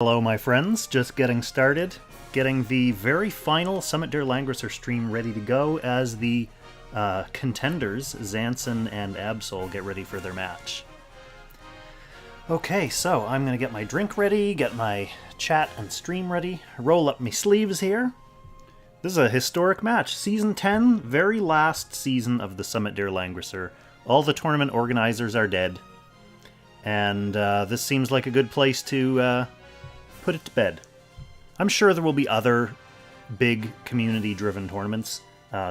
Hello my friends, just getting started, getting the very final Summit der Langrisser stream ready to go as the contenders, Zansin and Absoul, get ready for their match. Okay, so I'm going to get my drink ready, get my chat and stream ready, roll up my sleeves here. This is a historic match, Season 10, very last season of the Summit der Langrisser. All the tournament organizers are dead, and this seems like a good place to put it to bed. I'm sure there will be other big community-driven tournaments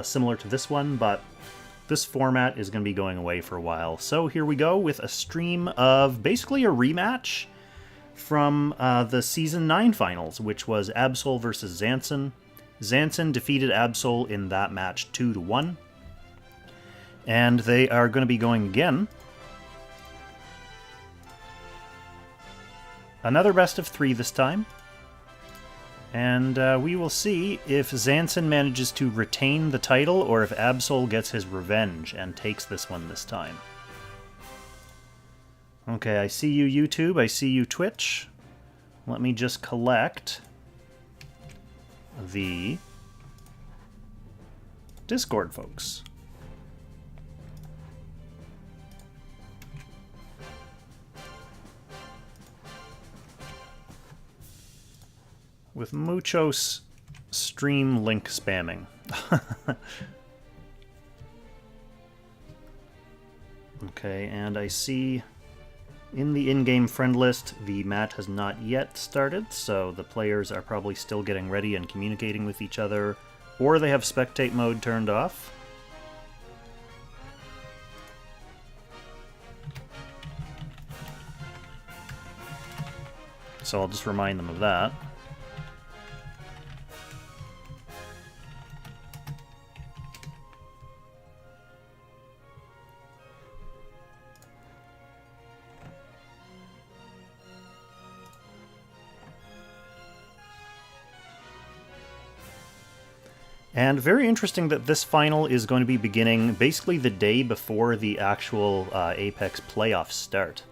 similar to this one, but this format is going to be going away for a while. So here we go with a stream of basically a rematch from the Season 9 finals, which was Absoul versus Zansin. Zansin defeated Absoul in that match 2-1. And they are going to be going again. Another best of 3 this time. And we will see if Zansin manages to retain the title or if Absoul gets his revenge and takes this one this time. Okay, I see you YouTube, I see you Twitch. Let me just collect the Discord folks. With muchos stream link spamming. Okay, and I see in the in-game friend list the match has not yet started, so the players are probably still getting ready and communicating with each other, or they have spectate mode turned off. So I'll just remind them of that. And very interesting that this final is going to be beginning basically the day before the actual Apex playoffs start.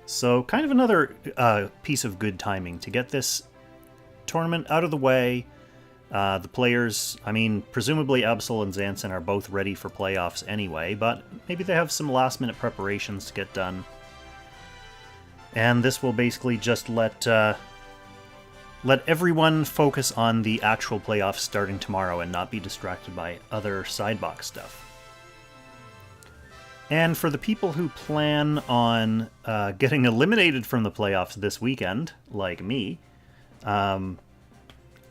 So kind of another piece of good timing to get this tournament out of the way. The players, I mean, presumably Absoul and Zansin are both ready for playoffs anyway, but maybe they have some last-minute preparations to get done. And this will basically just let everyone focus on the actual playoffs starting tomorrow and not be distracted by other sidebox stuff. And for the people who plan on getting eliminated from the playoffs this weekend, like me,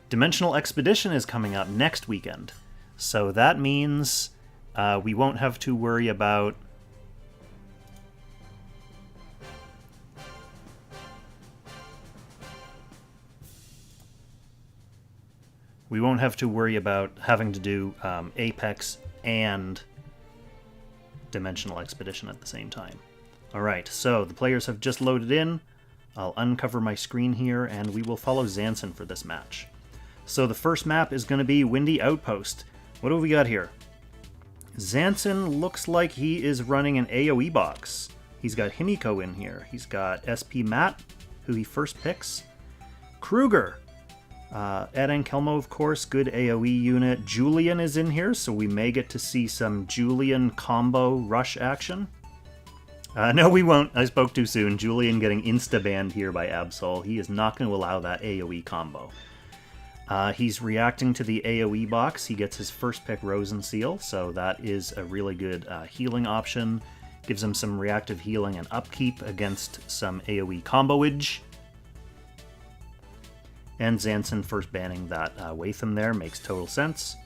Dimensional Expedition is coming up next weekend. So that means we won't have to worry about having to do Apex and Dimensional Expedition at the same time. Alright, so the players have just loaded in. I'll uncover my screen here, and we will follow Zansin for this match. So the first map is going to be Windy Outpost. What do we got here? Zansin looks like he is running an AoE box. He's got Himiko in here. He's got SP Matt, who he first picks. Kruger. Ed Ankelmo, of course, good AoE unit. Julian is in here, so we may get to see some Julian combo rush action. No, we won't. I spoke too soon. Julian getting insta-banned here by Absoul. He is not going to allow that AoE combo. He's reacting to the AoE box. He gets his first pick Rosen Seal, so that is a really good healing option. Gives him some reactive healing and upkeep against some AoE comboage. And Zansin first banning that Watham there makes total sense.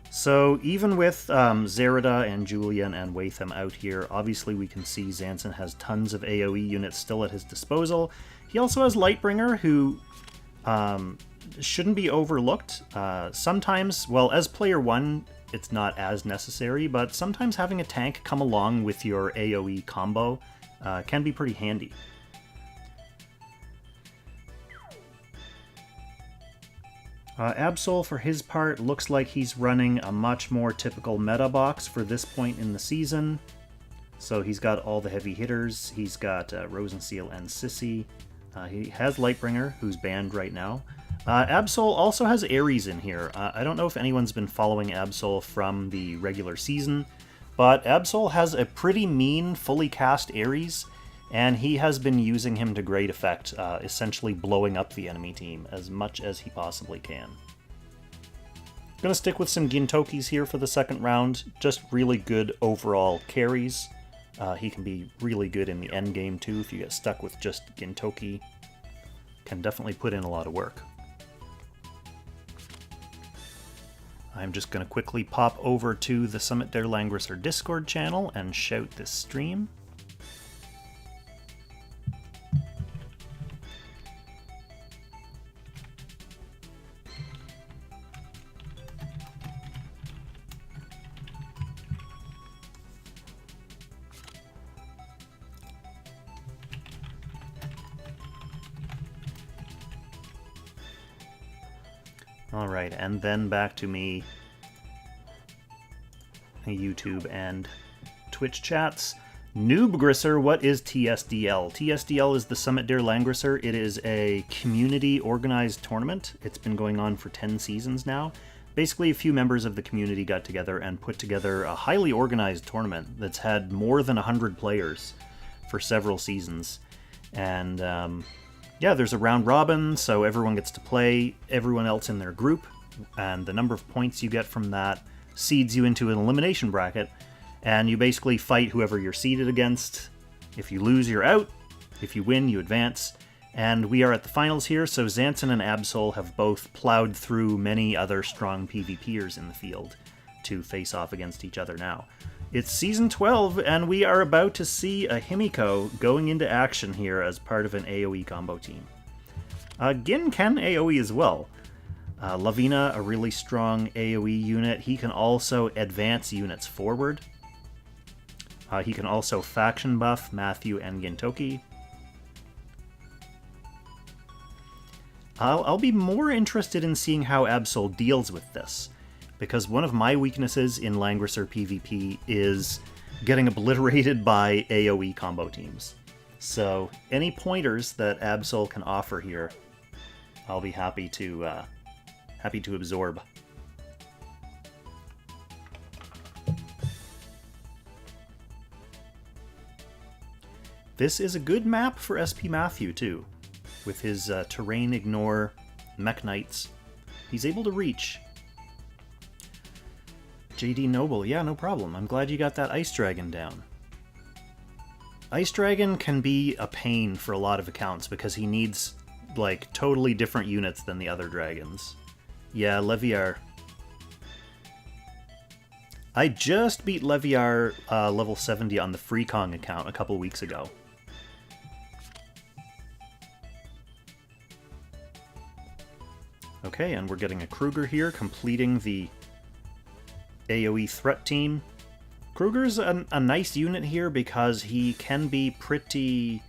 So even with Zerida and Julian and Watham out here, obviously we can see Zansin has tons of AoE units still at his disposal. He also has Lightbringer, who shouldn't be overlooked. Sometimes, well, as player 1, it's not as necessary, but sometimes having a tank come along with your AoE combo can be pretty handy. Absoul, for his part, looks like he's running a much more typical meta box for this point in the season. So he's got all the heavy hitters. He's got Rosenseal and Sissy. He has Lightbringer, who's banned right now. Absol also has Ares in here. I don't know if anyone's been following Absol from the regular season, but Absol has a pretty mean, fully cast Ares, and he has been using him to great effect, essentially blowing up the enemy team as much as he possibly can. Gonna stick with some Gintokis here for the second round. Just really good overall carries. He can be really good in the end game too if you get stuck with just Gintoki. Can definitely put in a lot of work. I'm just going to quickly pop over to the Summit der Langrisser Discord channel and shout this stream. Alright, and then back to me, YouTube and Twitch chats. Noobgrisser, what is TSDL? TSDL is the Summit der Langrisser. It is a community organized tournament. It's been going on for 10 seasons now. Basically, a few members of the community got together and put together a highly organized tournament that's had more than 100 players for several seasons. And yeah, there's a round robin, so everyone gets to play everyone else in their group, and the number of points you get from that seeds you into an elimination bracket, and you basically fight whoever you're seeded against. If you lose, you're out. If you win, you advance. And we are at the finals here, so Zansin and Absol have both plowed through many other strong PvPers in the field to face off against each other now. It's Season 12, and we are about to see a Himiko going into action here as part of an AoE combo team. Gin can AoE as well. Lavina, a really strong AoE unit. He can also advance units forward. He can also faction buff Matthew and Gintoki. I'll be more interested in seeing how Absol deals with this, because one of my weaknesses in Langrisser PvP is getting obliterated by AoE combo teams. So any pointers that Absol can offer here, I'll be happy to absorb. This is a good map for SP Matthew too, with his terrain ignore mech knights. He's able to reach. JD Noble, yeah, no problem. I'm glad you got that Ice Dragon down. Ice Dragon can be a pain for a lot of accounts because he needs, like, totally different units than the other dragons. Yeah, Leviar. I just beat Leviar level 70 on the Freekong account a couple weeks ago. Okay, and we're getting a Kruger here, completing the AoE threat team. Kruger's a nice unit here because he can be pretty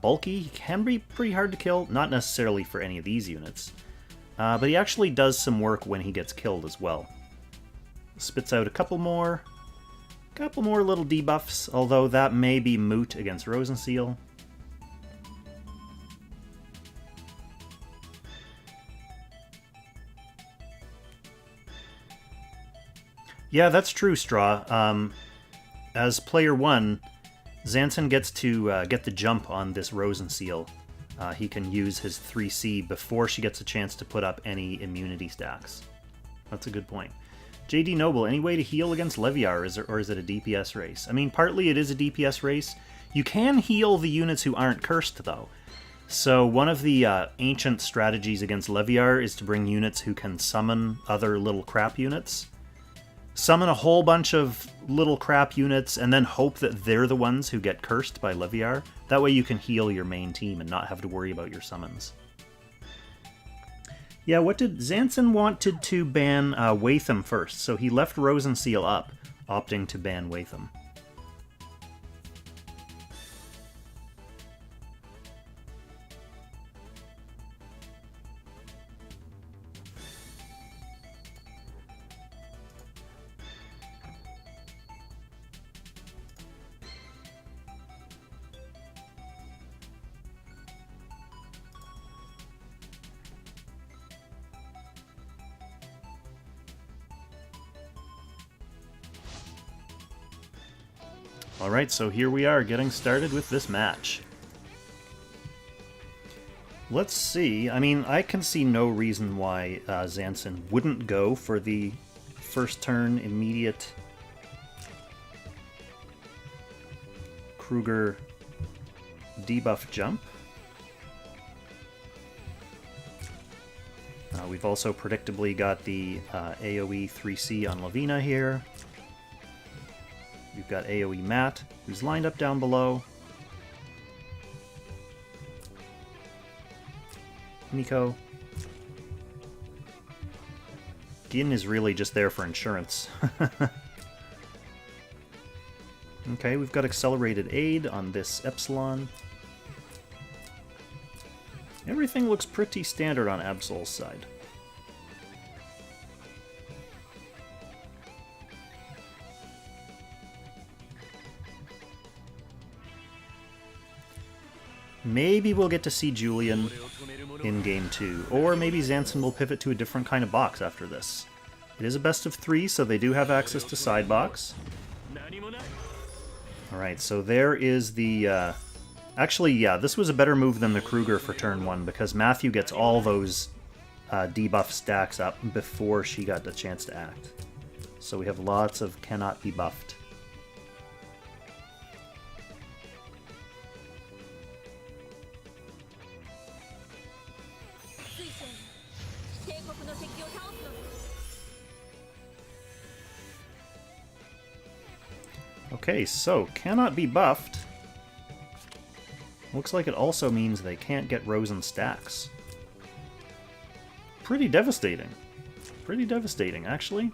bulky. He can be pretty hard to kill, not necessarily for any of these units. But he actually does some work when he gets killed as well. Spits out a couple more little debuffs, although that may be moot against Rosenseal. Yeah, that's true, Straw. As player 1, Zansin gets to get the jump on this Rosenseal. He can use his 3C before she gets a chance to put up any immunity stacks. That's a good point. JD Noble, any way to heal against Leviar, or is it a DPS race? I mean, partly it is a DPS race. You can heal the units who aren't cursed, though. So one of the ancient strategies against Leviar is to bring units who can summon other little crap units. Summon a whole bunch of little crap units, and then hope that they're the ones who get cursed by Leviar. That way you can heal your main team and not have to worry about your summons. Yeah, what did... Zansin wanted to ban Watham first, so he left Rosenseal up, opting to ban Watham. Alright, so here we are getting started with this match. Let's see. I mean, I can see no reason why Zansin wouldn't go for the first turn immediate Kruger debuff jump. We've also predictably got the AoE 3C on Lavina here. We've got AoE Matt, who's lined up down below. Nico. Gin is really just there for insurance. Okay, we've got accelerated aid on this Epsilon. Everything looks pretty standard on Absol's side. Maybe we'll get to see Julian in Game 2, or maybe Zansin will pivot to a different kind of box after this. It is a best of 3, so they do have access to side box. Alright, so there is the... Actually, yeah, this was a better move than the Kruger for turn 1, because Matthew gets all those debuff stacks up before she got the chance to act. So we have lots of cannot be buffed. Okay, so cannot be buffed. Looks like it also means they can't get Rosen stacks. Pretty devastating. Pretty devastating, actually.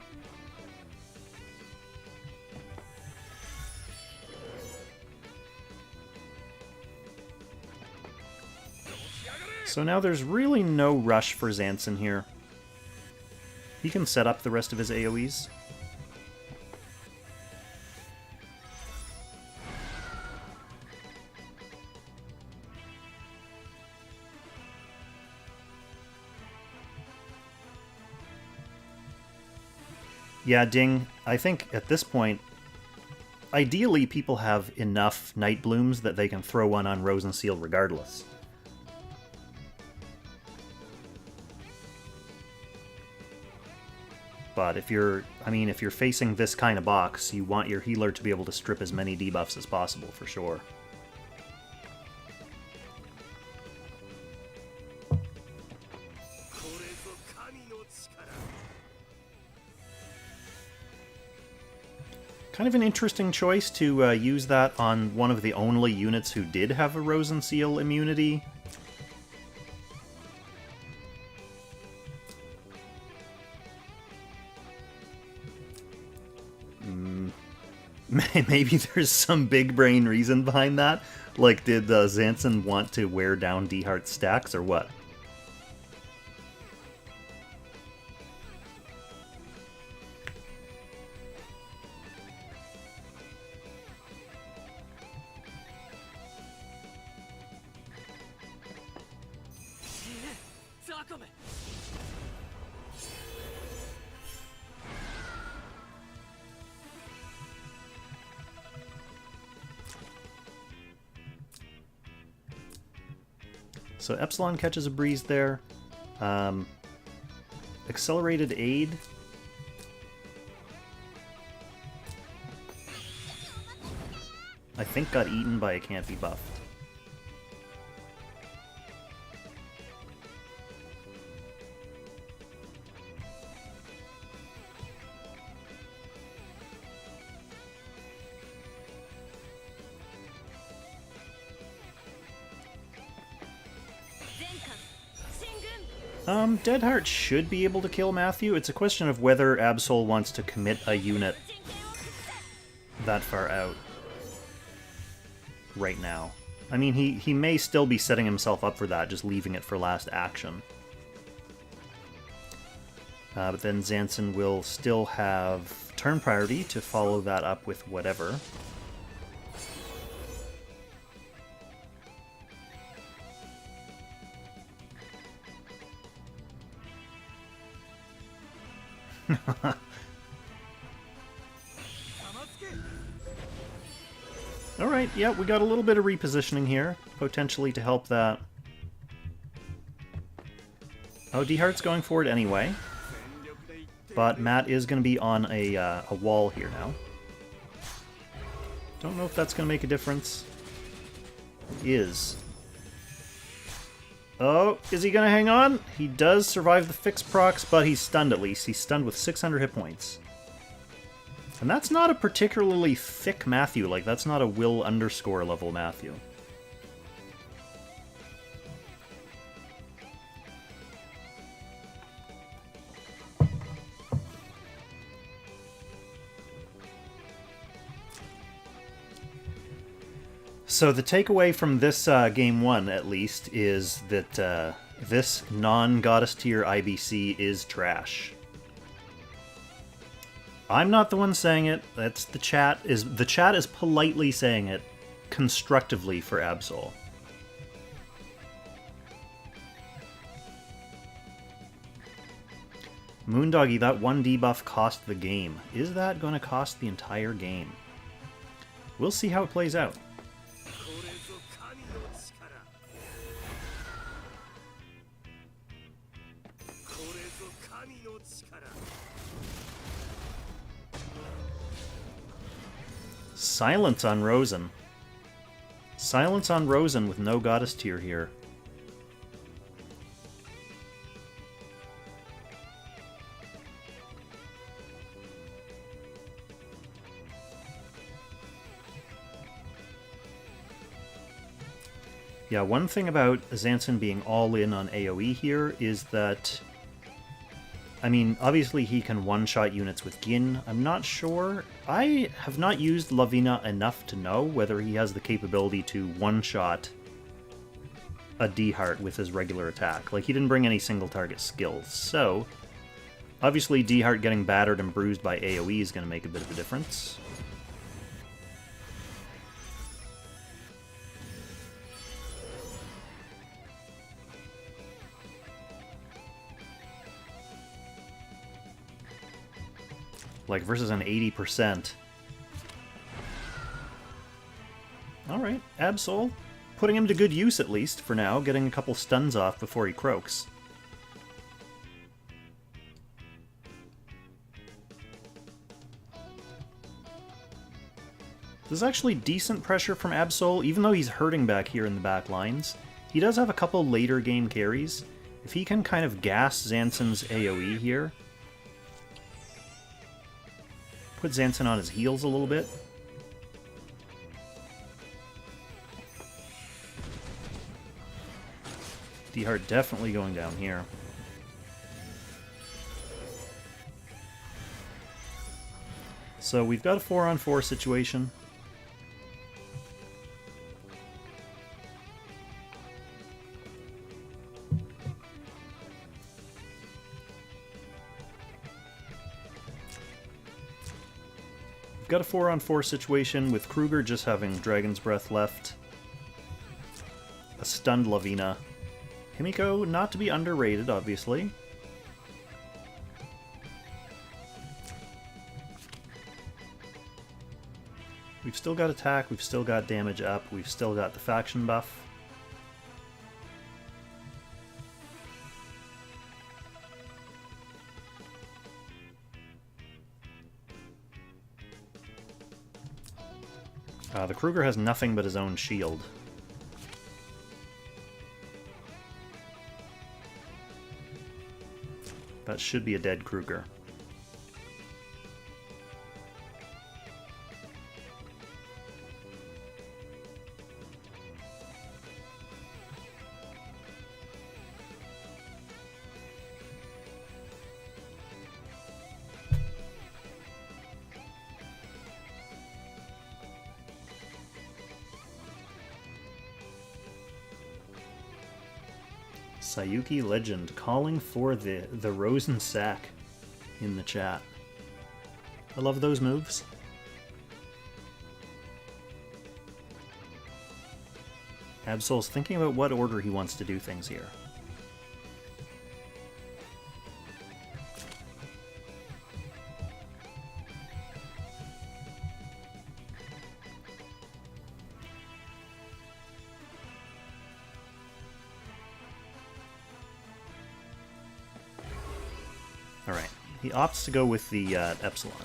So now there's really no rush for Zansin here. He can set up the rest of his AoEs. Yeah, Ding, I think at this point, ideally people have enough Night Blooms that they can throw one on Rosenseal regardless. But if you're facing this kind of box, you want your healer to be able to strip as many debuffs as possible, for sure. Kind of an interesting choice to use that on one of the only units who did have a Rosenseal immunity. Maybe there's some big brain reason behind that. Like, did Zansin want to wear down D-Heart's stacks, or what? So Epsilon catches a breeze there. Accelerated aid. I think got eaten by a can't be buffed. Deadheart should be able to kill Matthew. It's a question of whether Absol wants to commit a unit that far out right now. I mean, he may still be setting himself up for that, just leaving it for last action. But then Zansin will still have turn priority to follow that up with whatever. Alright, yeah, we got a little bit of repositioning here, potentially to help that. Oh, D-Heart's going for it anyway. But Matt is going to be on a wall here now. Don't know if that's going to make a difference. Is. Oh, is he going to hang on? He does survive the fixed procs, but he's stunned at least. He's stunned with 600 hit points. And that's not a particularly thick Matthew. Like, that's not a will underscore level Matthew. So the takeaway from this game one, at least, is that this non-goddess tier IBC is trash. I'm not the one saying it. That's the chat. The chat is politely saying it constructively for Absoul. Moondoggy, that one debuff cost the game. Is that going to cost the entire game? We'll see how it plays out. Silence on Rosen. Silence on Rosen with no goddess tier here. Yeah, one thing about Zansin being all in on AoE here is that, I mean, obviously he can one-shot units with Gin. I'm not sure. I have not used Lavina enough to know whether he has the capability to one-shot a D-Heart with his regular attack. Like, he didn't bring any single-target skills, so obviously D-Heart getting battered and bruised by AoE is going to make a bit of a difference. Like, versus an 80%. Alright, Absoul. Putting him to good use, at least, for now. Getting a couple stuns off before he croaks. There's actually decent pressure from Absoul, even though he's hurting back here in the back lines. He does have a couple later game carries. If he can kind of gas Zansin's AoE here, put Zansin on his heels a little bit. D-Heart definitely going down here. So we've got a 4-on-4 situation. Got a 4-on-4 situation with Kruger just having Dragon's Breath left. A stunned Lavina. Himiko, not to be underrated, obviously. We've still got attack, we've still got damage up, we've still got the faction buff. The Kruger has nothing but his own shield. That should be a dead Kruger. Sayuki Legend calling for the Rosen sack in the chat. I love those moves. Absol's thinking about what order he wants to do things here. Alright. He opts to go with the Epsilon.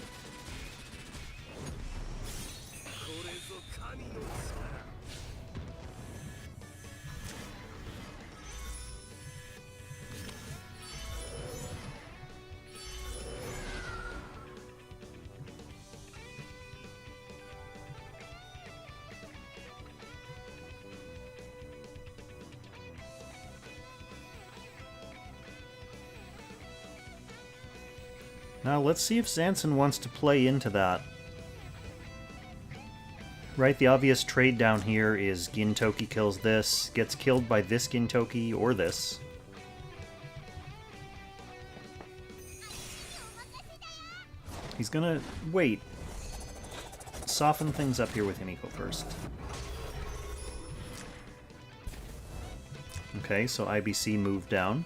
Now let's see if Zansin wants to play into that. Right, the obvious trade down here is Gintoki kills this, gets killed by this Gintoki or this. He's gonna wait. Soften things up here with Himiko first. Okay, so IBC moved down.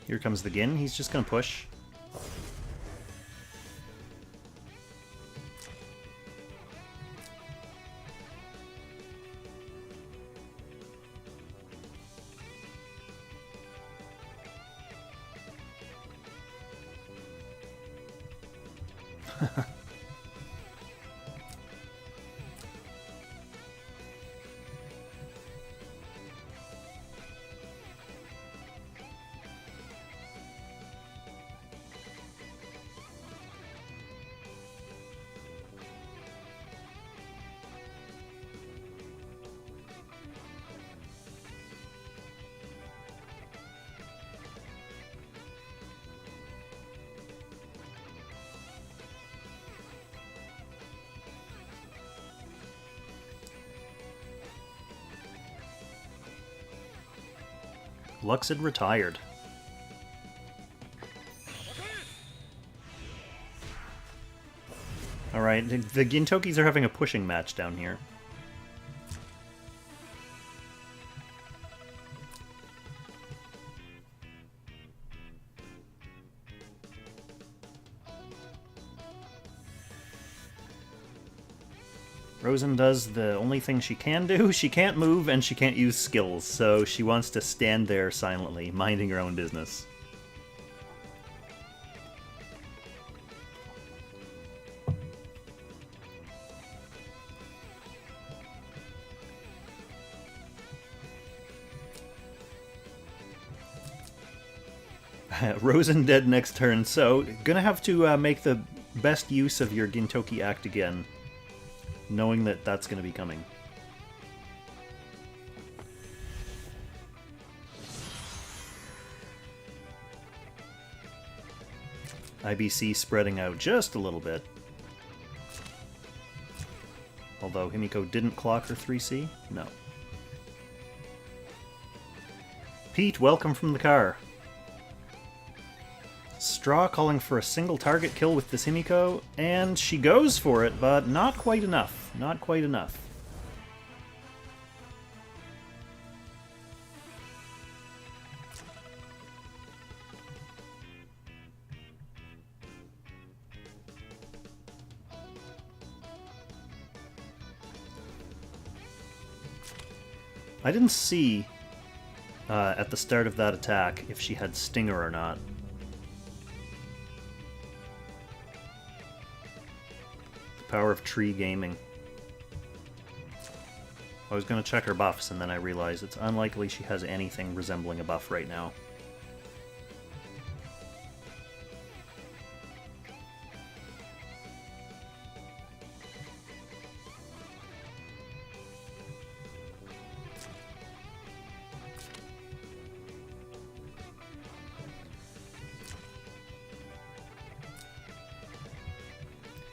Here comes the Gin. He's just going to push. Lux had retired. Alright, the Gintokis are having a pushing match down here. Rosen does the only thing she can do. She can't move and she can't use skills, so she wants to stand there silently, minding her own business. Rosen dead next turn, so gonna have to make the best use of your Gintoki act again, knowing that that's going to be coming. IBC spreading out just a little bit. Although Himiko didn't clock her 3C? No. Pete, welcome from the car. Straw calling for a single target kill with this Himiko, and she goes for it, but not quite enough. Not quite enough. I didn't see at the start of that attack if she had Stinger or not. Power of Tree Gaming. I was going to check her buffs, and then I realized it's unlikely she has anything resembling a buff right now.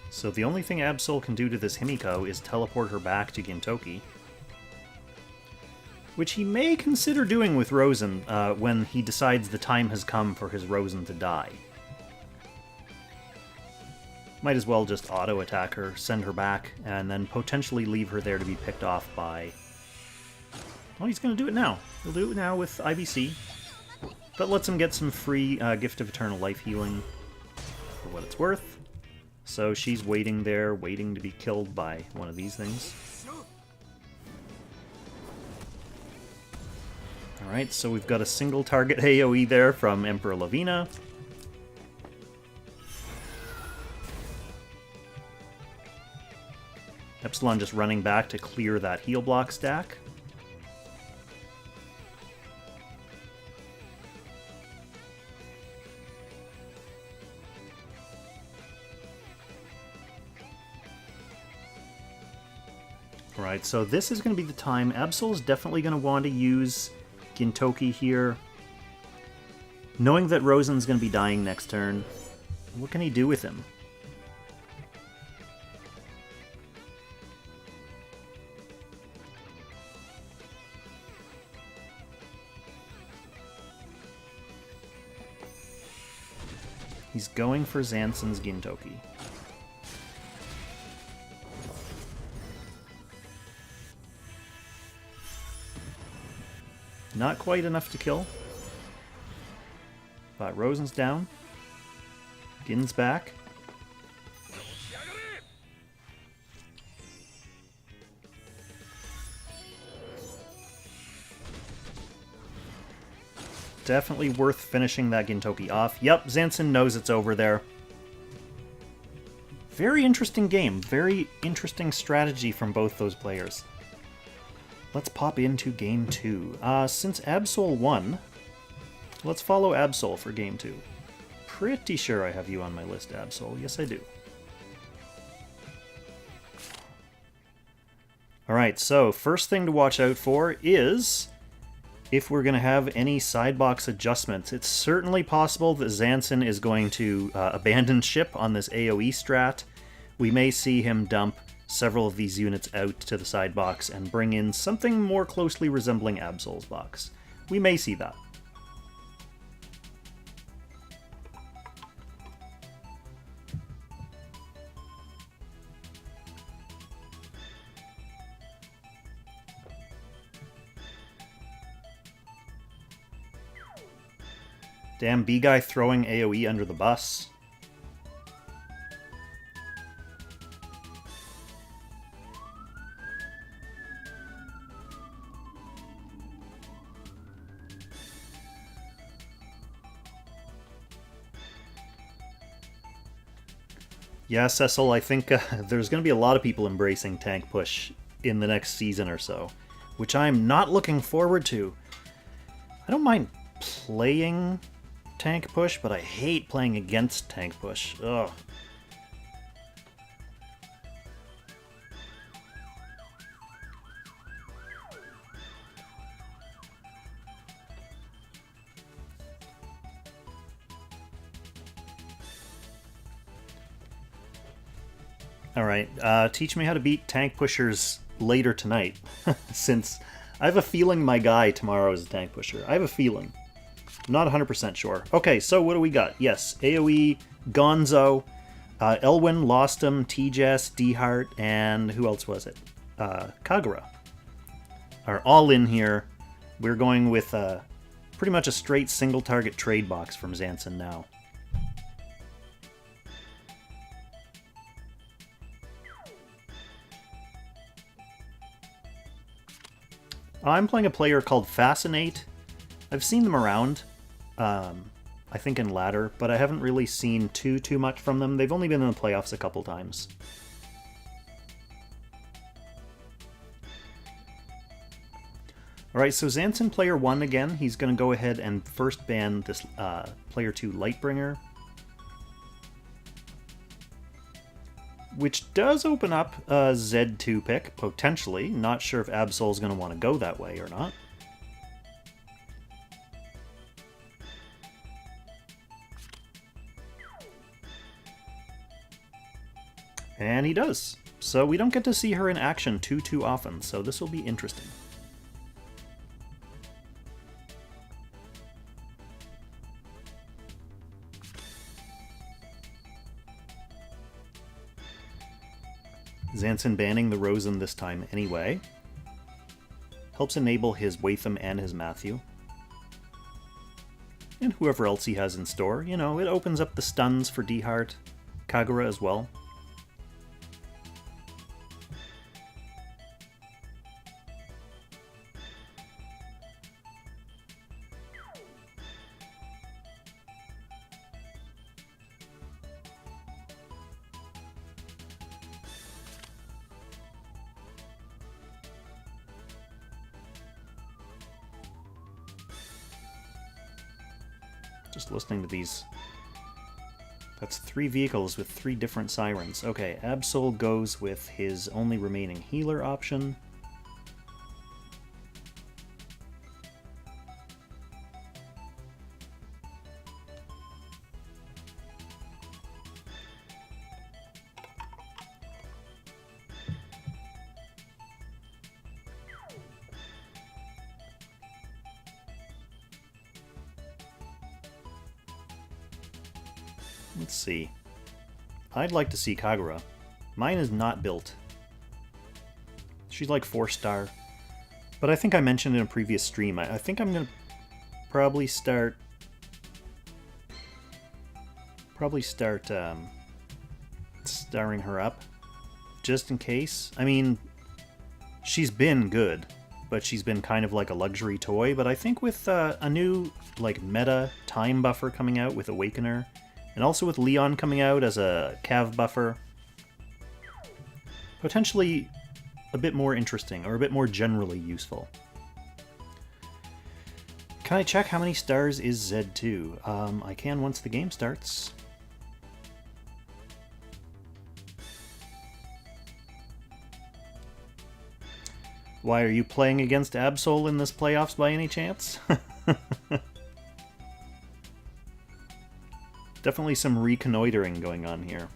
So the only thing Absol can do to this Himiko is teleport her back to Gintoki. Which he may consider doing with Rosen when he decides the time has come for his Rosen to die. Might as well just auto-attack her, send her back, and then potentially leave her there to be picked off by... Oh, he's going to do it now. He'll do it now with IBC. That lets him get some free Gift of Eternal Life healing for what it's worth. So she's waiting there, waiting to be killed by one of these things. Alright, so we've got a single target AoE there from Emperor Lavina. Epsilon just running back to clear that heal block stack. Alright, so this is going to be the time. Absol's definitely going to want to use Gintoki here. Knowing that Rosen's going to be dying next turn, what can he do with him? He's going for Zansin's Gintoki. Not quite enough to kill. But Rosen's down. Gin's back. Definitely worth finishing that Gintoki off. Yep, Zansin knows it's over there. Very interesting game. Very interesting strategy from both those players. Let's pop into Game 2. Since Absoul won, let's follow Absoul for Game 2. Pretty sure I have you on my list, Absoul. Yes, I do. Alright, so first thing to watch out for is if we're going to have any sidebox adjustments. It's certainly possible that Zansin is going to abandon ship on this AoE strat. We may see him dump several of these units out to the side box and bring in something more closely resembling Absol's box. We may see that. Damn, B-Guy throwing AoE under the bus. Yeah, Cecil, I think there's going to be a lot of people embracing tank push in the next season or so, which I'm not looking forward to. I don't mind playing tank push, but I hate playing against tank push. Ugh. Alright, teach me how to beat tank pushers later tonight, since I have a feeling my guy tomorrow is a tank pusher. I have a feeling. I'm not 100% sure. Okay, so what do we got? Yes, AoE, Gonzo, Elwyn, Lostum, T-Jess, D-Heart, and who else was it? Kagura are all in here. We're going with pretty much a straight single target trade box from Zansin now. I'm playing a player called Fascinate. I've seen them around, I think in ladder, but I haven't really seen too much from them. They've only been in the playoffs a couple times. Alright, so Zansin player 1 again. He's going to go ahead and first ban this player 2 Lightbringer, which does open up a Z2 pick, potentially. Not sure if Absol's going to want to go that way or not. And he does. So we don't get to see her in action too often, so this will be interesting. Zansin banning the Rosen this time anyway. Helps enable his Watham and his Matthew. And whoever else he has in store. You know, it opens up the stuns for D-Heart. Kagura as well. Just listening to these. That's 3 vehicles with 3 different sirens. Okay, Absol goes with his only remaining healer option. Let's see. I'd like to see Kagura. Mine is not built. She's like 4-star. But I think I mentioned in a previous stream, I think I'm going to probably start starring her up. Just in case. I mean, she's been good, but she's been kind of like a luxury toy. But I think with a new like meta time buffer coming out with Awakener, and also with Leon coming out as a Cav buffer, potentially a bit more interesting, or a bit more generally useful. Can I check how many stars is Z2? I can once the game starts. Why, are you playing against Absol in this playoffs by any chance? Definitely some reconnoitering going on here.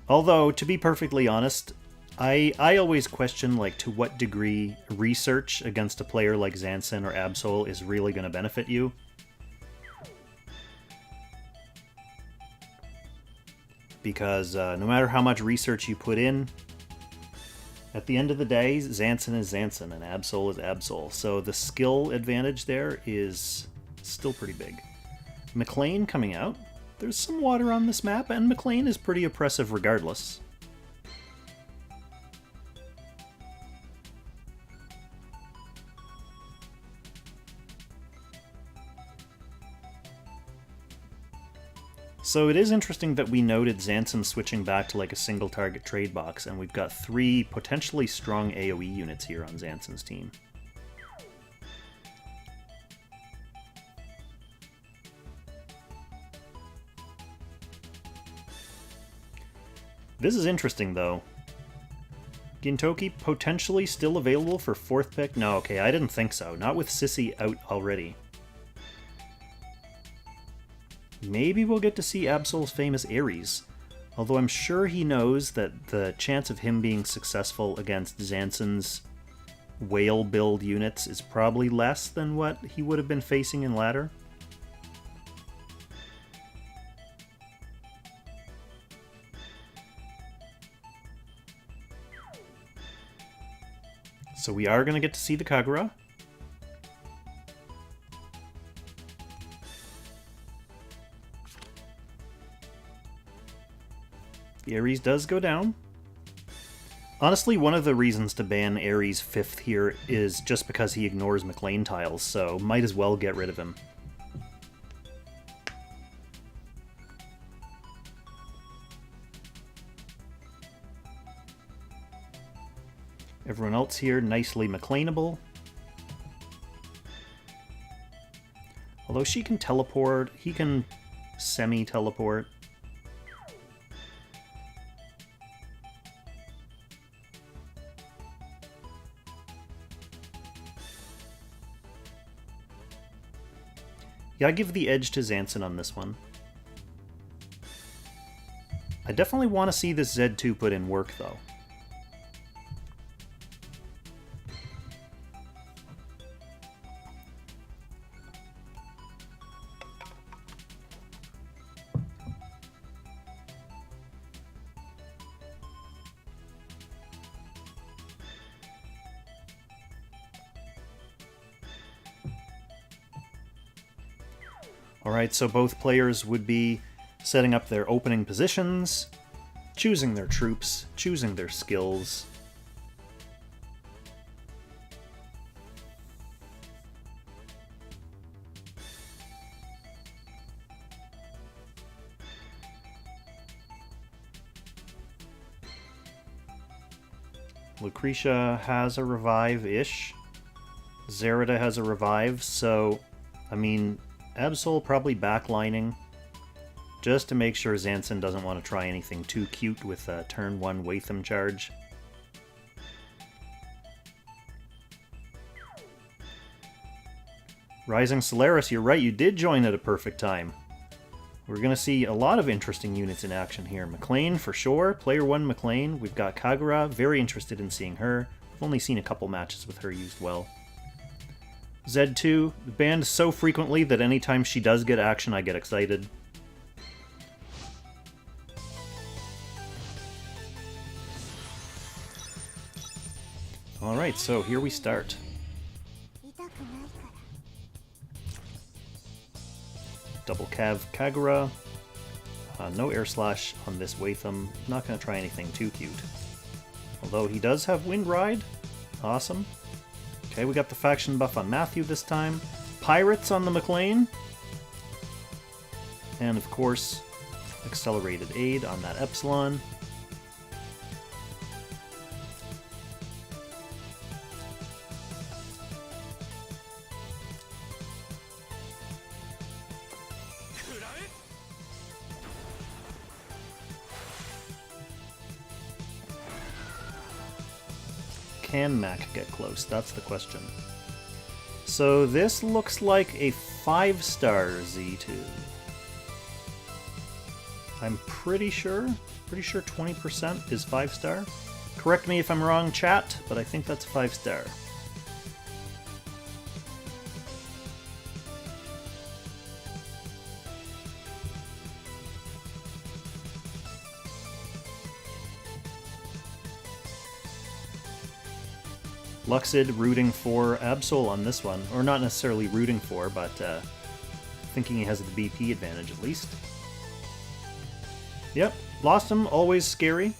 Although, to be perfectly honest, I always question like to what degree research against a player like Zansin or Absol is really going to benefit you. Because no matter how much research you put in, at the end of the day, Zansin is Zansin and Absol is Absol. So the skill advantage there is still pretty big. McLean coming out. There's some water on this map, and McLean is pretty oppressive regardless. So it is interesting that we noted Zansin switching back to like a single target trade box, and we've got 3 potentially strong AoE units here on Zansin's team. This is interesting, though. Gintoki potentially still available for 4th pick? No, okay, I didn't think so. Not with Sissy out already. Maybe we'll get to see Absol's famous Ares. Although I'm sure he knows that the chance of him being successful against Zansin's whale build units is probably less than what he would have been facing in ladder. So we are going to get to see the Kagura. The Ares does go down. Honestly, one of the reasons to ban Ares 5th here is just because he ignores McLean tiles, so might as well get rid of him. Everyone else here nicely McLeanable. Although she can teleport, he can semi-teleport. Yeah, I give the edge to Zansin on this one. I definitely want to see this Z2 put in work, though. Alright, so both players would be setting up their opening positions, choosing their troops, choosing their skills. Lucretia has a revive-ish. Zerida has a revive, so, I mean, Absol probably backlining, just to make sure Zansin doesn't want to try anything too cute with a turn 1 Watham charge. Rising Solaris, you're right, you did join at a perfect time. We're going to see a lot of interesting units in action here. McLean, for sure. Player 1 McLean. We've got Kagura. Very interested in seeing her. I've only seen a couple matches with her used well. Z2, banned so frequently that anytime she does get action, I get excited. Alright, so here we start. Double Cav Kagura. No Air Slash on this Watham. Not going to try anything too cute. Although he does have Wind Ride. Awesome. Okay, we got the faction buff on Matthew this time. Pirates on the McLean. And of course, Accelerated Aid on that Epsilon. Can Mac get close? That's the question. So this looks like a 5-star Z2. I'm pretty sure 20% is 5-star. Correct me if I'm wrong, chat, but I think that's 5-star. Luxid rooting for Absol on this one. Or not necessarily rooting for, but thinking he has the BP advantage at least. Yep, lost him, always scary.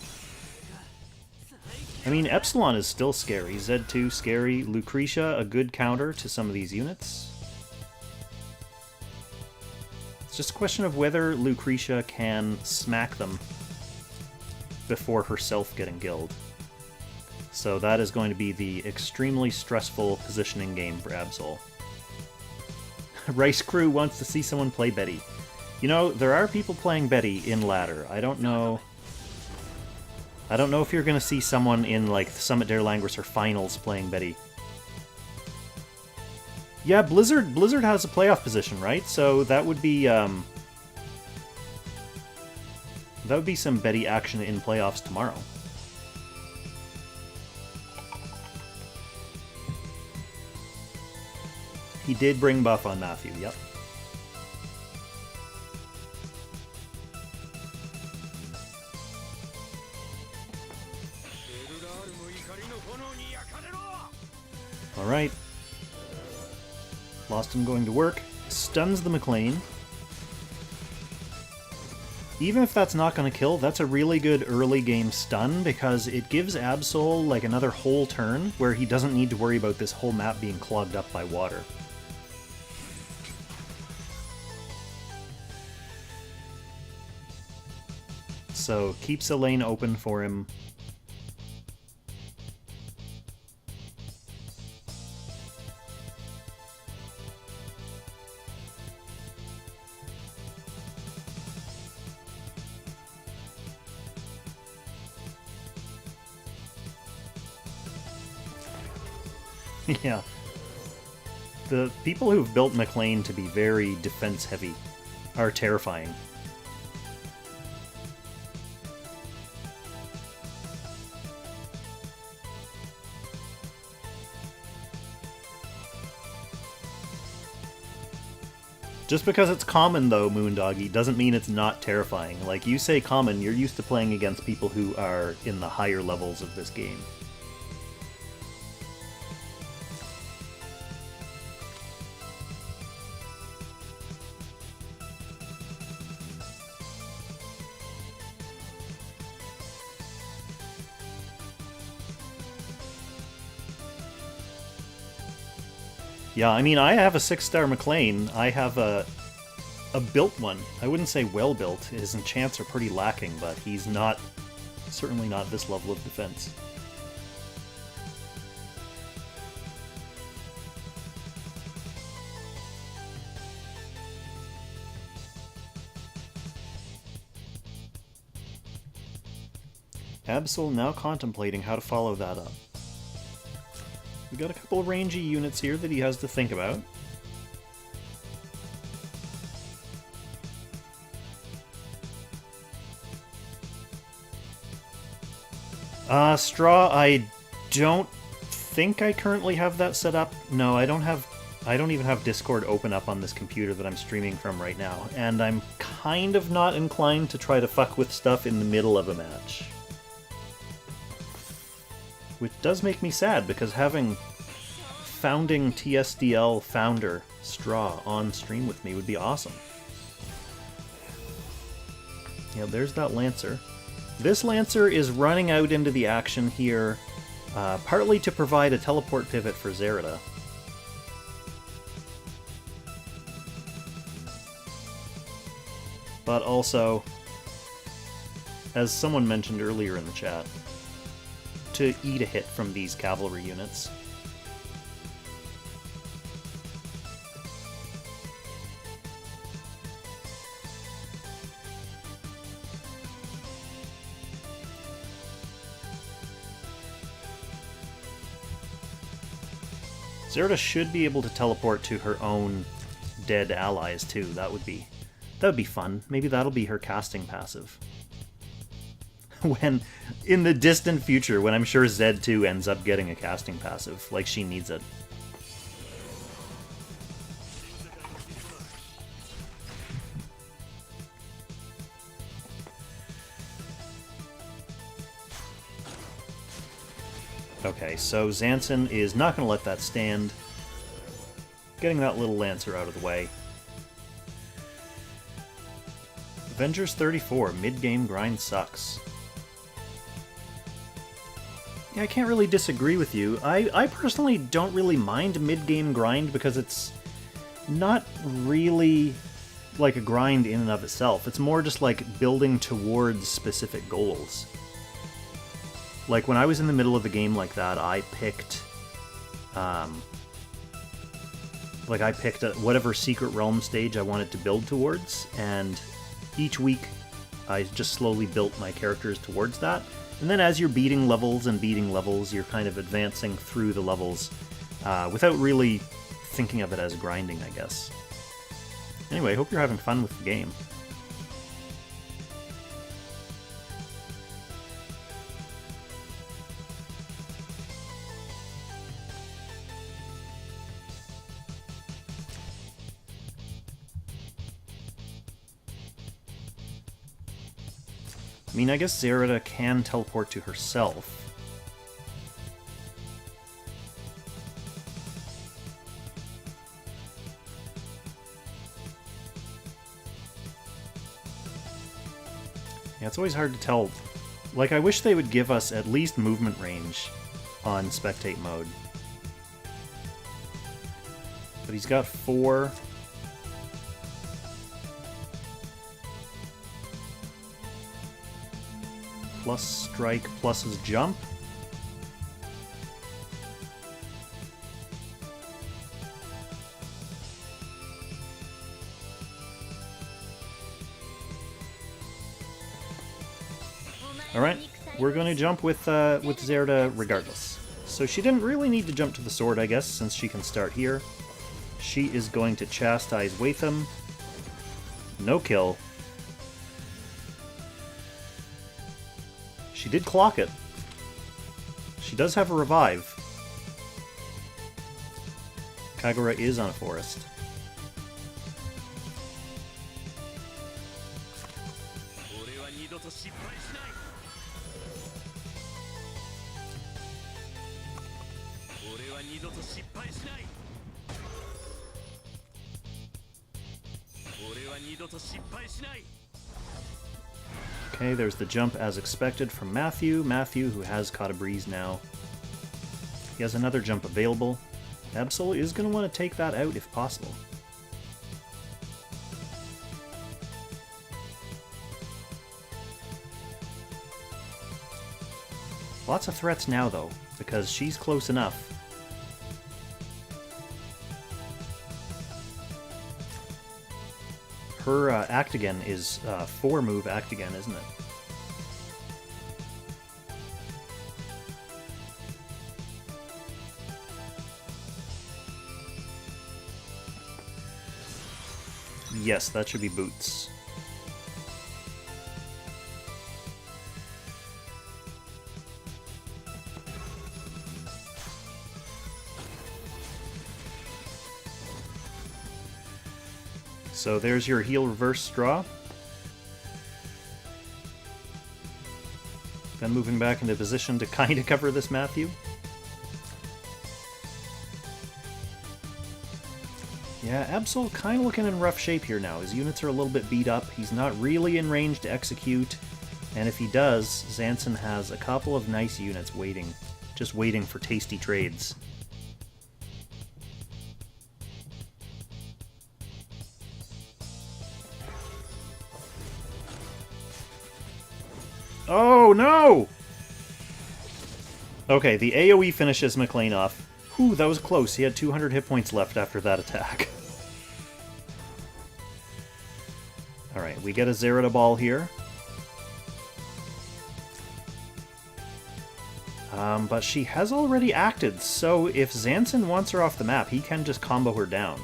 I mean, Epsilon is still scary. Z2 scary. Lucretia, a good counter to some of these units. It's just a question of whether Lucretia can smack them before herself getting killed. So that is going to be the extremely stressful positioning game for Absol. Rice Crew wants to see someone play Betty. You know, there are people playing Betty in ladder. I don't know if you're going to see someone in, like, the Summit der Langrisser finals playing Betty. Yeah, Blizzard has a playoff position, right? So that would be some Betty action in playoffs tomorrow. He did bring buff on Matthew, yep. Alright. Lost him going to work. Stuns the McLean. Even if that's not going to kill, that's a really good early game stun because it gives Absol like another whole turn where he doesn't need to worry about this whole map being clogged up by water. So keeps a lane open for him. Yeah. The people who've built McLean to be very defense-heavy are terrifying. Just because it's common, though, Moondoggy, doesn't mean it's not terrifying. Like, you say common, you're used to playing against people who are in the higher levels of this game. Yeah, I mean, I have a 6-star McLean. I have a built one. I wouldn't say well built. His enchants are pretty lacking, but he's not, certainly not this level of defense. Absoul now contemplating how to follow that up. We got a couple of rangy units here that he has to think about. Straw, I don't think I currently have that set up. No, I don't even have Discord open up on this computer that I'm streaming from right now, and I'm kind of not inclined to try to fuck with stuff in the middle of a match. Which does make me sad, because having founding TSDL founder Straw on stream with me would be awesome. Yeah, there's that Lancer. This Lancer is running out into the action here, partly to provide a teleport pivot for Zerida. But also, as someone mentioned earlier in the chat, to eat a hit from these cavalry units. Zerida should be able to teleport to her own dead allies too. That would be fun. Maybe that'll be her casting passive. When, in the distant future, when I'm sure Z2 ends up getting a casting passive, like she needs it. Okay, so Zansin is not going to let that stand. Getting that little Lancer out of the way. Avengers 34, mid-game grind sucks. Yeah, I can't really disagree with you. I personally don't really mind mid-game grind because it's not really like a grind in and of itself. It's more just like building towards specific goals. Like when I was in the middle of the game like that, I picked whatever secret realm stage I wanted to build towards, and each week I just slowly built my characters towards that. And then as you're beating levels, you're kind of advancing through the levels without really thinking of it as grinding, I guess. Anyway, I hope you're having fun with the game. I mean, I guess Zerida can teleport to herself. Yeah, it's always hard to tell. Like, I wish they would give us at least movement range on spectate mode. But he's got 4... plus strike plus his jump. Alright, we're going to jump with Zerida regardless. So she didn't really need to jump to the sword, I guess, since she can start here. She is going to chastise Watham. No kill. She did clock it. She does have a revive. Kagura is on a forest. Okay, there's the jump as expected from Matthew. Matthew, who has caught a breeze now. He has another jump available. Absoul is going to want to take that out if possible. Lots of threats now, though, because she's close enough. Her Act Again is 4-move Act Again, isn't it? Yes, that should be boots. So there's your heal reverse draw. Then moving back into position to kind of cover this Matthew. Yeah, Absoul kind of looking in rough shape here now. His units are a little bit beat up. He's not really in range to execute. And if he does, Zansin has a couple of nice units waiting. Just waiting for tasty trades. Oh, no! Okay, the AoE finishes McLean off. Whew, that was close. He had 200 hit points left after that attack. Alright, we get a Zerida ball here. But she has already acted, so if Zansin wants her off the map, he can just combo her down.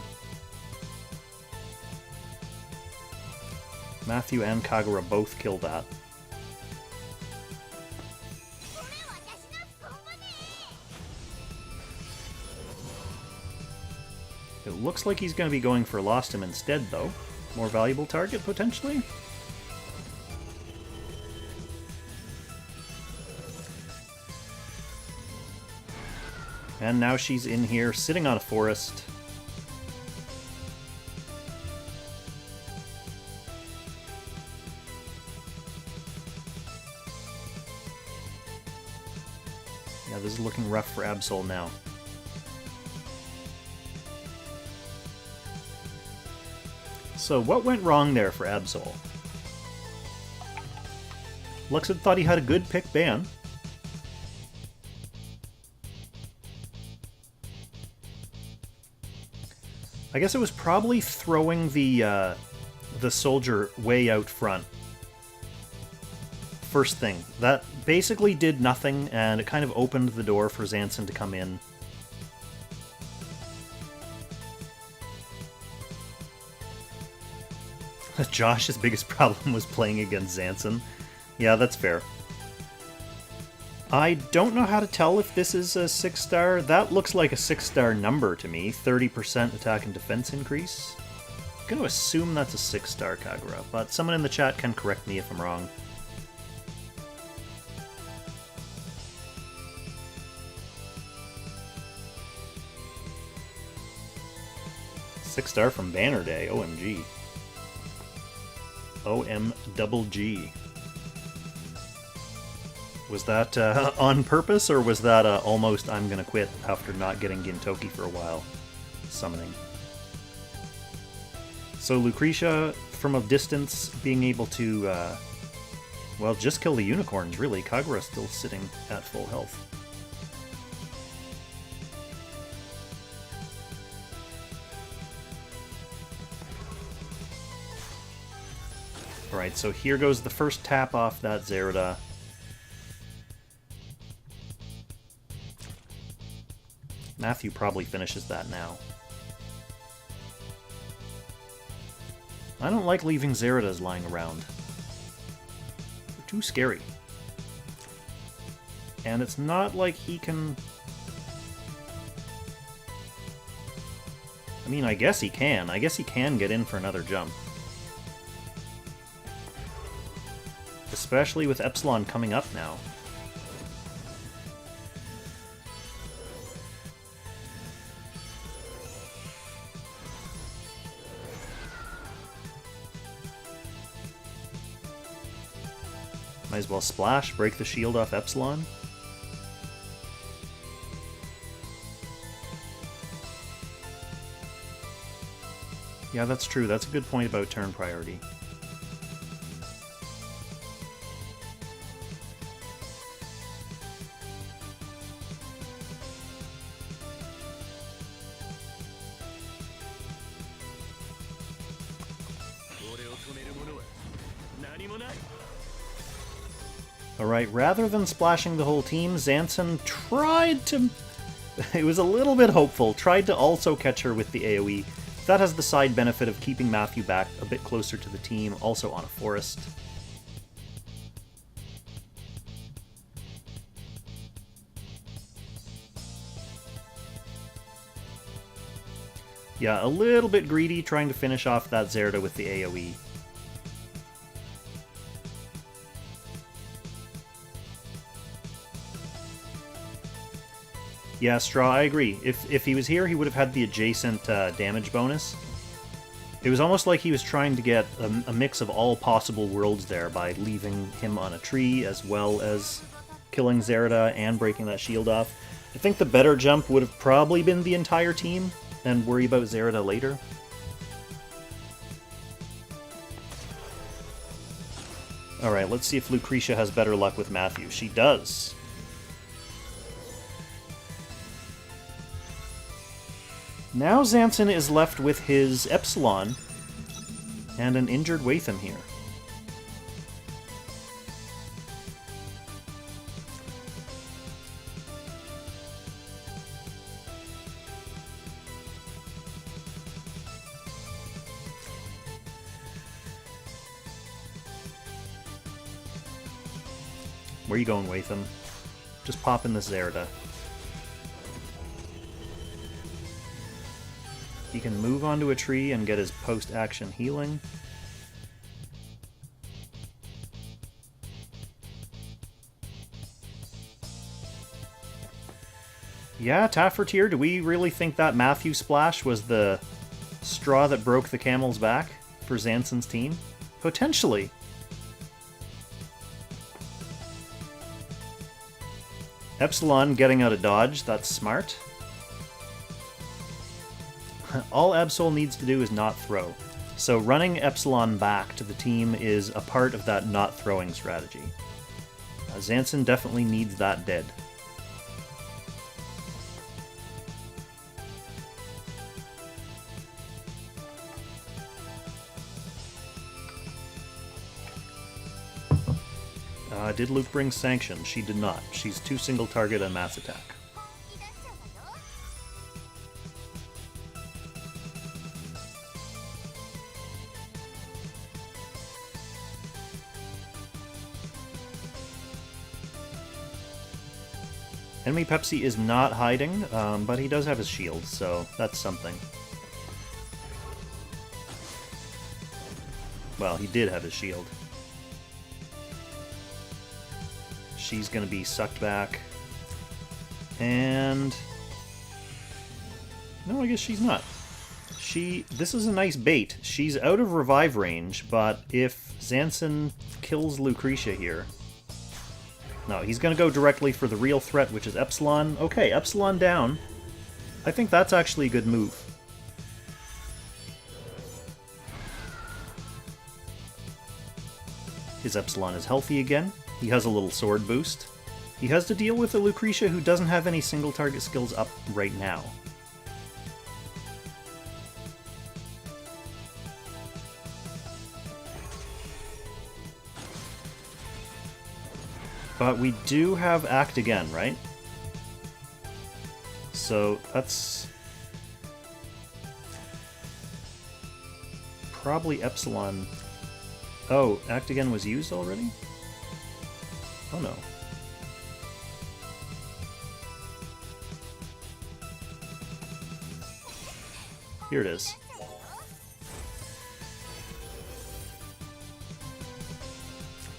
Matthew and Kagura both kill that. It looks like he's going to be going for Lost Him instead, though. More valuable target, potentially? And now she's in here, sitting on a forest. Yeah, this is looking rough for Absoul now. So what went wrong there for Absoul? Luxord thought he had a good pick ban. I guess it was probably throwing the soldier way out front. First thing. That basically did nothing, and it kind of opened the door for Zansin to come in. Josh's biggest problem was playing against Zansin. Yeah, that's fair. I don't know how to tell if this is a 6-star. That looks like a 6-star number to me. 30% attack and defense increase. I'm going to assume that's a 6-star Kagura, but someone in the chat can correct me if I'm wrong. Six-star from Banner Day, OMG. OMGG. Was that on purpose, or was that almost I'm gonna quit after not getting Gintoki for a while summoning? So Lucretia, from a distance, being able to, well, just kill the unicorns, really. Kagura's still sitting at full health. Alright, so here goes the first tap off that Zerida. Matthew probably finishes that now. I don't like leaving Zeridas lying around. They're too scary. And it's not like he can... I mean, I guess he can. I guess he can get in for another jump. Especially with Epsilon coming up now. Might as well splash, break the shield off Epsilon. Yeah, that's true. That's a good point about turn priority. Alright, rather than splashing the whole team, Zansin tried to... It was a little bit hopeful. Tried to also catch her with the AoE. That has the side benefit of keeping Matthew back a bit closer to the team, also on a forest. Yeah, a little bit greedy trying to finish off that Zerda with the AoE. Yeah, Straw, I agree. If he was here, he would have had the adjacent damage bonus. It was almost like he was trying to get a mix of all possible worlds there by leaving him on a tree, as well as killing Zerda and breaking that shield off. I think the better jump would have probably been the entire team, and worry about Zerda later. Alright, let's see if Lucretia has better luck with Matthew. She does. Now Zansin is left with his Epsilon and an injured Watham here. Where you going, Watham? Just pop in this Zerda. He can move onto a tree and get his post-action healing. Yeah, Taffertier, do we really think that Matthew splash was the straw that broke the camel's back for Zansin's team? Potentially. Epsilon getting out of dodge, that's smart. All Absol needs to do is not throw. So running Epsilon back to the team is a part of that not throwing strategy. Zansin definitely needs that dead. Did Luke bring Sanction? She did not. She's 2 single target and mass attack. Enemy Pepsi is not hiding, but he does have his shield, so that's something. Well, he did have his shield. She's gonna be sucked back. And... no, I guess she's not. This is a nice bait. She's out of revive range, but if Zansin kills Lucretia here... no, he's gonna go directly for the real threat, which is Epsilon. Okay, Epsilon down. I think that's actually a good move. His Epsilon is healthy again. He has a little sword boost. He has to deal with a Lucretia who doesn't have any single target skills up right now. But we do have Act again, right? So that's... probably Epsilon. Oh, Act again was used already? Oh no. Here it is.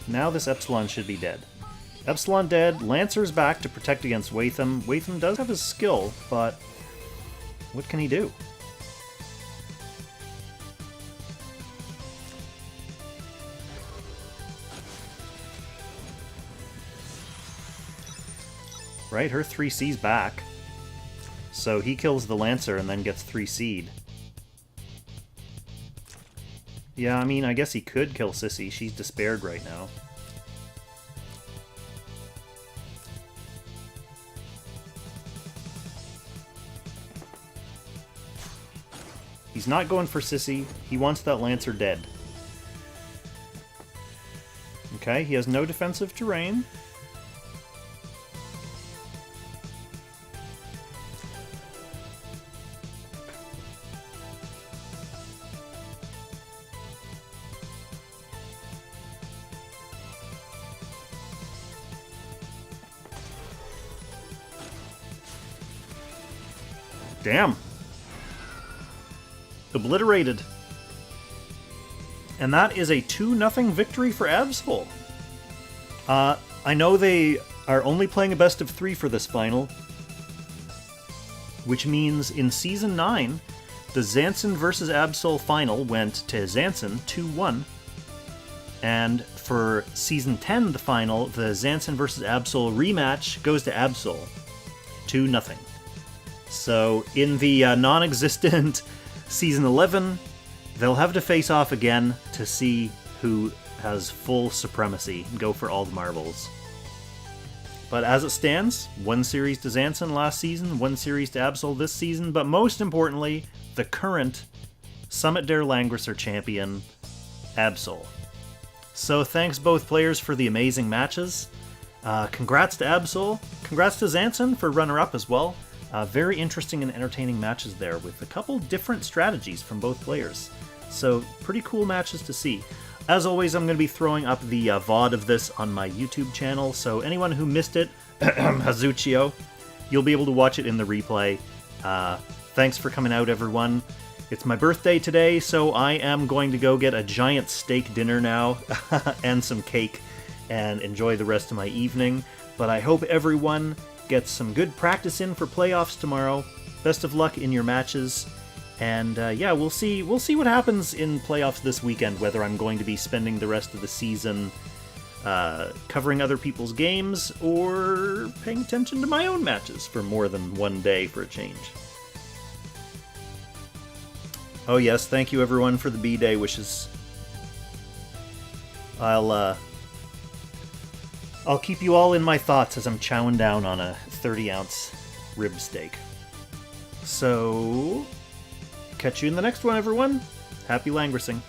Now this Epsilon should be dead. Epsilon dead, Lancer's back to protect against Watham. Watham does have his skill, but what can he do? Right, her 3C's back. So he kills the Lancer and then gets 3C'd. Yeah, I mean, I guess he could kill Sissy. She's despaired right now. He's not going for Sissy. He wants that Lancer dead. Okay, he has no defensive terrain. Damn. Obliterated. And that is a 2-0 victory for Absoul. I know they are only playing a best of 3 for this final, which means in Season 9, the Zansin versus Absoul final went to Zansin 2-1. And for Season 10, the final, the Zansin versus Absoul rematch goes to Absoul 2-0. So in the non-existent Season 11, they'll have to face off again to see who has full supremacy and go for all the marbles. But as it stands, 1 series to Zansin last season, 1 series to Absoul this season, but most importantly, the current Summit der Langrisser champion, Absoul. So thanks both players for the amazing matches. Congrats to Absoul. Congrats to Zansin for runner-up as well. Very interesting and entertaining matches there with a couple different strategies from both players. So pretty cool matches to see. As always, I'm going to be throwing up the VOD of this on my YouTube channel, so anyone who missed it, Hazuchio, you'll be able to watch it in the replay. Thanks for coming out, everyone. It's my birthday today, so I am going to go get a giant steak dinner now and some cake and enjoy the rest of my evening. But I hope everyone gets some good practice in for playoffs tomorrow. Best of luck in your matches. And yeah, we'll see what happens in playoffs this weekend, whether I'm going to be spending the rest of the season covering other people's games or paying attention to my own matches for more than one day for a change. Oh yes, thank you everyone for the B-Day wishes. I'll keep you all in my thoughts as I'm chowing down on a 30-ounce rib steak. So, catch you in the next one, everyone. Happy Langrissing.